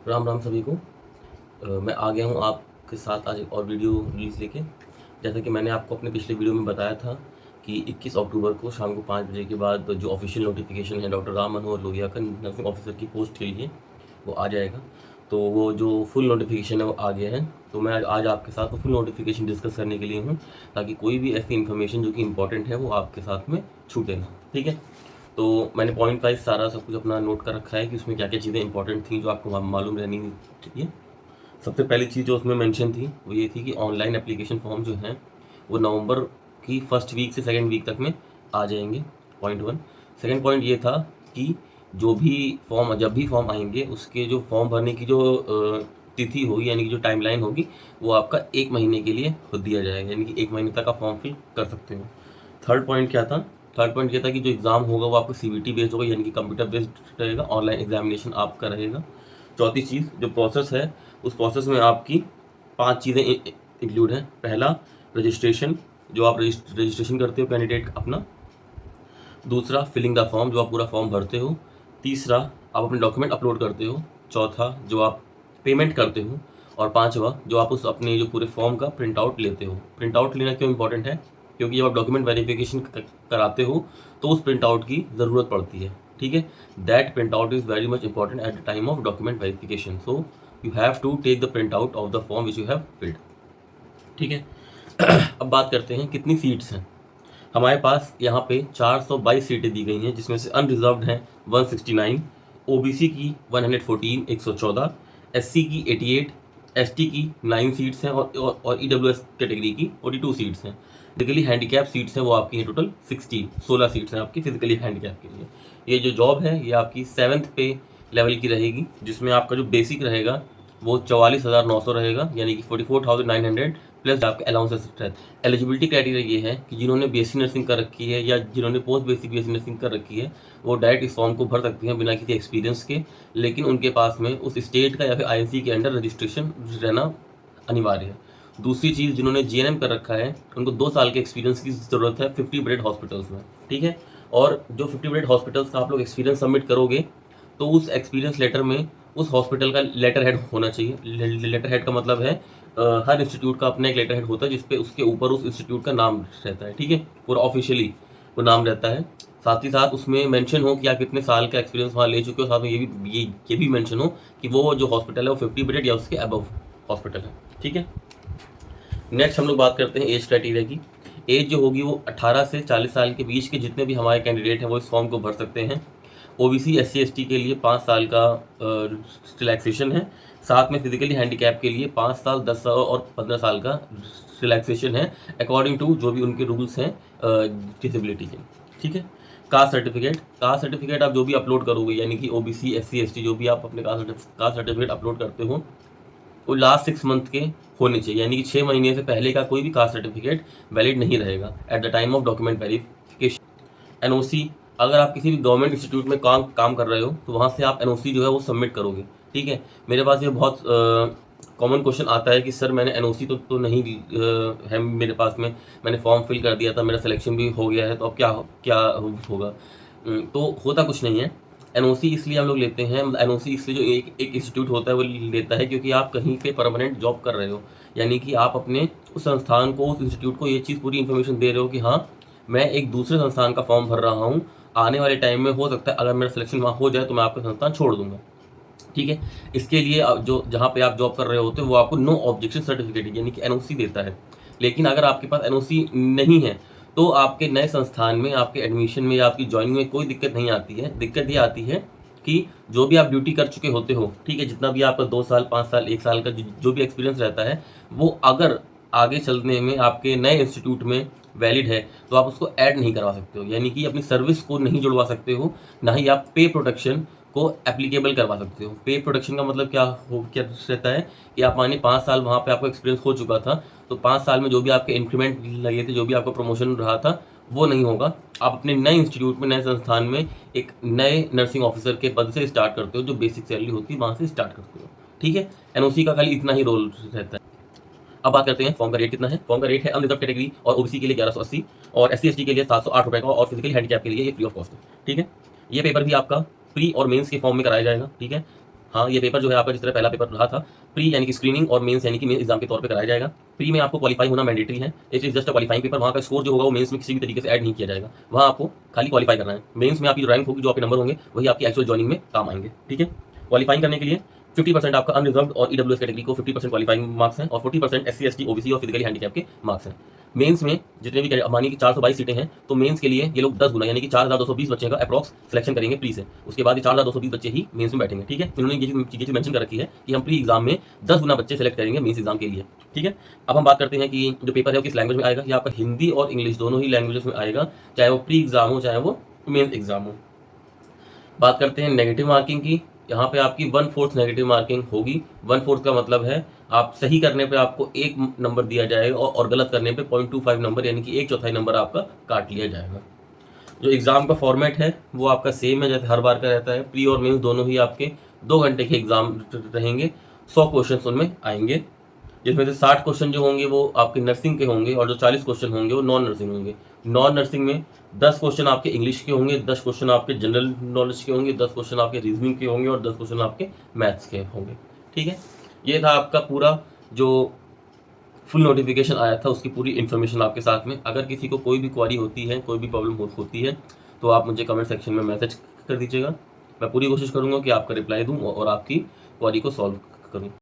राम राम सभी को। मैं आ गया हूँ आपके साथ आज एक और वीडियो रिलीज़ लेके। जैसा कि मैंने आपको अपने पिछले वीडियो में बताया था कि 21 अक्टूबर को शाम को 5 बजे के बाद जो ऑफिशियल नोटिफिकेशन है डॉक्टर राम मनोहर लोहिया का नर्सिंग ऑफिसर की पोस्ट के लिए वो आ जाएगा। तो वो जो फुल नोटिफिकेशन है वो आ गया है। तो मैं आज आपके साथ वो फुल नोटिफिकेशन डिस्कस करने के लिए हूँ, ताकि कोई भी ऐसी इन्फॉर्मेशन जो कि इंपॉर्टेंट है वो आपके साथ में छूटे ना। ठीक है, तो मैंने पॉइंट वाइज सारा सब कुछ अपना नोट कर रखा है कि उसमें क्या क्या चीज़ें इंपॉर्टेंट थी जो आपको मालूम रहनी चाहिए। सबसे पहली चीज़ जो उसमें मेंशन थी वो ये थी कि ऑनलाइन एप्लीकेशन फॉर्म जो हैं वो नवंबर की फर्स्ट वीक से सेकंड वीक तक में आ जाएंगे। Point one. सेकंड पॉइंट ये था कि जब भी फॉर्म आएंगे उसके जो फॉर्म भरने की जो तिथि होगी, यानी कि जो टाइमलाइन होगी, वो आपका 1 महीने के लिए दिया जाएगा, यानी कि 1 महीने तक आप फॉर्म फिल कर सकते हो। थर्ड पॉइंट क्या था? थर्ड पॉइंट ये था कि जो एग्ज़ाम होगा वो आपको सीबीटी बेस्ड होगा, यानी कि कंप्यूटर बेस्ड रहेगा, ऑनलाइन एग्जामिनेशन आपका रहेगा। चौथी चीज़, जो प्रोसेस है उस प्रोसेस में आपकी 5 चीज़ें इंक्लूड हैं। पहला, रजिस्ट्रेशन, जो आप रजिस्ट्रेशन करते हो कैंडिडेट अपना। दूसरा, फिलिंग द फॉर्म, जो आप पूरा फॉर्म भरते हो। तीसरा, आप अपने डॉक्यूमेंट अपलोड करते हो। चौथा, जो आप पेमेंट करते हो। और पांचवा, जो आप उस अपने जो पूरे फॉर्म का प्रिंट आउट लेते हो। प्रिंट आउट लेना क्यों इंपॉर्टेंट है? क्योंकि जब आप डॉक्यूमेंट वेरिफिकेशन कराते हो तो उस प्रिंट आउट की ज़रूरत पड़ती है। ठीक है, that print out is very much important at the time of document verification, so you have to take the print out of the form which you have filled. ठीक है, अब बात करते हैं कितनी सीट्स हैं। हमारे पास यहाँ पे 422 सीटें दी गई हैं, जिसमें से अनरिजर्व्ड हैं 169, ओबीसी की 114 114, एससी की 88, एसटी की 9 सीट्स हैं और ईडब्ल्यूएस कैटेगरी की 42 सीट्स हैं। फिजिकली हैंडीकैप सीट्स हैं वो आपकी हैं टोटल 16 सीट्स हैं आपकी फिजिकली हैंडीकैप के लिए। ये जो जॉब है ये आपकी 7th पे लेवल की रहेगी, जिसमें आपका जो बेसिक रहेगा वो 44,900 रहेगा, यानी कि 44,900 प्लस आपके अलाउंसेस रहते हैं। एलिजिबिलिटी क्राइटेरिया ये है कि जिन्होंने बीएससी नर्सिंग कर रखी है या जिन्होंने पोस्ट बेसिक बीएससी नर्सिंग कर रखी है वो डायरेक्ट इस फॉर्म को भर सकते हैं बिना किसी एक्सपीरियंस के, लेकिन उनके पास में उस स्टेट का या फिर आईएनसी के अंडर रजिस्ट्रेशन रहना अनिवार्य है। दूसरी चीज़, जिन्होंने जीएनएम कर रखा है उनको 2 साल के एक्सपीरियंस की ज़रूरत है 50 बेडेड हॉस्पिटल्स में। ठीक है, और जो 50 बेडेड हॉस्पिटल्स का आप लोग एक्सपीरियंस सबमिट करोगे तो उस एक्सपीरियंस लेटर में उस हॉस्पिटल का लेटर हेड होना चाहिए। लेटर हेड का मतलब है हर इंस्टीट्यूट का अपना एक लेटर हेड होता है जिसपे उसके ऊपर उस इंस्टीट्यूट का नाम रहता है। ठीक है, पूरा ऑफिशियली वो नाम रहता है। साथ ही साथ उसमें मेंशन हो कि आप कितने साल का एक्सपीरियंस वहाँ ले चुके हो। साथ में ये भी मेंशन हो कि वो जो हॉस्पिटल है वो 50 बेडेड या उसके अबव हॉस्पिटल है। ठीक है, नेक्स्ट हम लोग बात करते हैं एज क्राइटेरिया की। एज जो होगी वो 18 से 40 साल के बीच के जितने भी हमारे कैंडिडेट हैं वो इस फॉर्म को भर सकते हैं। ओबीसी एससी एसटी के लिए 5 साल का रिलैक्सेशन है। साथ में फिजिकली हैंडीकैप के लिए 5 साल 10 साल और 15 साल का रिलैक्सेशन है, अकॉर्डिंग टू जो भी उनके रूल्स हैं डिसेबिलिटी के। ठीक है, कास्ट सर्टिफिकेट आप जो भी अपलोड करोगे, यानी कि ओबीसी एससी एसटी जो भी आप अपने कास्ट सर्टिफिकेट अपलोड करते हो वो लास्ट 6 मंथ के होने चाहिए, यानी कि 6 महीने से पहले का कोई भी कास्ट सर्टिफिकेट वैलिड नहीं रहेगा eight the time of document verification. NOC, अगर आप किसी भी गवर्नमेंट इंस्टीट्यूट में काम कर रहे हो तो वहाँ से आप एनओसी जो है वो सबमिट करोगे। ठीक है, मेरे पास ये बहुत कॉमन क्वेश्चन आता है कि सर मैंने एनओसी तो नहीं है मेरे पास में, मैंने फॉर्म फिल कर दिया था, मेरा सिलेक्शन भी हो गया है, तो अब क्या क्या होगा? तो होता कुछ नहीं है। एनओसी इसलिए हम लोग लेते हैं, एनओसी इसलिए जो एक इंस्टीट्यूट होता है वो लेता है क्योंकि आप कहीं पे परमानेंट जॉब कर रहे हो, यानी कि आप अपने उस संस्थान को, उस इंस्टीट्यूट को ये चीज़ पूरी इन्फॉर्मेशन दे रहे हो कि हाँ मैं एक दूसरे संस्थान का फॉर्म भर रहा हूँ, आने वाले टाइम में हो सकता है अगर मेरा सिलेक्शन वहाँ हो जाए तो मैं आपका संस्थान छोड़ दूंगा। ठीक है, इसके लिए जो जहाँ पे आप जॉब कर रहे होते हो वो आपको नो ऑब्जेक्शन सर्टिफिकेट यानी कि एनओसी देता है। लेकिन अगर आपके पास एनओसी नहीं है तो आपके नए संस्थान में, आपके एडमिशन में या आपकी ज्वाइनिंग में कोई दिक्कत नहीं आती है। दिक्कत ये आती है कि जो भी आप ड्यूटी कर चुके होते हो, ठीक है, जितना भी आपका 2 साल 5 साल 1 साल का जो भी एक्सपीरियंस रहता है, वो अगर आगे चलने में आपके नए इंस्टीट्यूट में वैलिड है तो आप उसको ऐड नहीं करवा सकते हो, यानी कि अपनी सर्विस को नहीं जुड़वा सकते हो, ना ही आप पे प्रोटेक्शन को एप्लीकेबल करवा सकते हो। पे प्रोटेक्शन का मतलब क्या रहता है कि आप मानिए 5 साल वहाँ पे आपको एक्सपीरियंस हो चुका था, तो 5 साल में जो भी आपके इंक्रीमेंट लगे थे, जो भी आपका प्रमोशन रहा था, वो नहीं होगा। आप अपने नए इंस्टीट्यूट में, नए संस्थान में एक नए नर्सिंग ऑफिसर के पद से स्टार्ट करते हो, जो बेसिक सैलरी होती है वहाँ से स्टार्ट करते हो। ठीक है, एनओसी का खाली इतना ही रोल रहता है। अब बात करते हैं फॉर्म का रेट कितना है। फॉर्म का रेट है अनरिजर्व कैटेगरी और ओबीसी के लिए 1180 और एससी एसटी के लिए 708 रुपये का, और फिजिकली हैंडीकैप के लिए ये फ्री ऑफ कॉस्ट है। ठीक है, ये पेपर भी आपका प्री और मेंस के फॉर्म में कराया जाएगा। ठीक है, हाँ, ये पेपर जो है आपका जिस तरह पहला पेपर रहा था, प्री यानी कि स्क्रीनिंग और मेंस यानी कि मेंस एग्जाम के तौर पे कराया जाएगा। प्री में आपको क्वालीफाई होना मैंडेटरी है। It is just a qualifying paper. वहाँ का स्कोर जो होगा वो मेंस में किसी भी तरीके से ऐड नहीं किया जाएगा। वहाँ आपको खाली क्वालीफाई करना है। मेंस में आपकी जो रैंक होगी, जो आपके नंबर होंगे, वही आपकी एक्चुअल जॉइनिंग में काम आएंगे। ठीक है। क्वालीफाइंग करने के लिए 50% आपका अनरिजर्व्ड और ईडब्ल्यूएस कैटेगरी को 50% क्वालीफाइंग मार्क्स हैं और 40% एससी, एसटी, ओबीसी और फिजिकली हैंडीकैप के मार्क्स हैं। मेंस में जितने भी मानिए कि 422 सीटें हैं, तो मेंस के लिए ये लोग 10 गुना यानी कि 4220 बच्चे का अप्रॉक्स सिलेक्शन करेंगे प्री से। उसके बाद ये 4220 बच्चे ही मेंस में बैठेंगे। ठीक है। इन्होंने ये चीज़ मेंशन कर रखी है कि हम प्री एग्जाम में 10 गुना बच्चे सेलेक्ट करेंगे मेंस एग्जाम के लिए। ठीक है। अब हम बात करते हैं कि जो पेपर है वो किस लैंग्वेज में आएगा। ये आपका हिंदी और इंग्लिश दोनों ही लैंग्वेजेस में आएगा, चाहे वो प्री एग्जाम हो चाहे वो मेंस एग्जाम हो। बात करते हैं नेगेटिव मार्किंग की। यहाँ पे आपकी 1/4 नेगेटिव मार्किंग होगी। 1/4 का मतलब है आप सही करने पे आपको 1 नंबर दिया जाएगा और गलत करने पे 0.25 नंबर यानी कि 1/4 नंबर आपका काट लिया जाएगा। जो एग्ज़ाम का फॉर्मेट है वो आपका सेम है जैसे हर बार का रहता है। प्री और मेंस दोनों ही आपके 2 घंटे के एग्जाम रहेंगे। 100 क्वेश्चन उनमें आएंगे, जिसमें से 60 क्वेश्चन जो होंगे वो आपके नर्सिंग के होंगे और जो 40 क्वेश्चन होंगे वो नॉन नर्सिंग होंगे। नॉन नर्सिंग में 10 क्वेश्चन आपके इंग्लिश के होंगे, 10 क्वेश्चन आपके जनरल नॉलेज के होंगे, 10 क्वेश्चन आपके रीजनिंग के होंगे और 10 क्वेश्चन आपके मैथ्स के होंगे। ठीक है। ये था आपका पूरा जो फुल नोटिफिकेशन आया था, उसकी पूरी इन्फॉर्मेशन आपके साथ में। अगर किसी को कोई भी क्वारी होती है, कोई भी प्रॉब्लम होती है, तो आप मुझे कमेंट सेक्शन में मैसेज कर दीजिएगा। मैं पूरी कोशिश करूँगा कि आपका रिप्लाई दूँ और आपकी क्वारी को सॉल्व करूँ।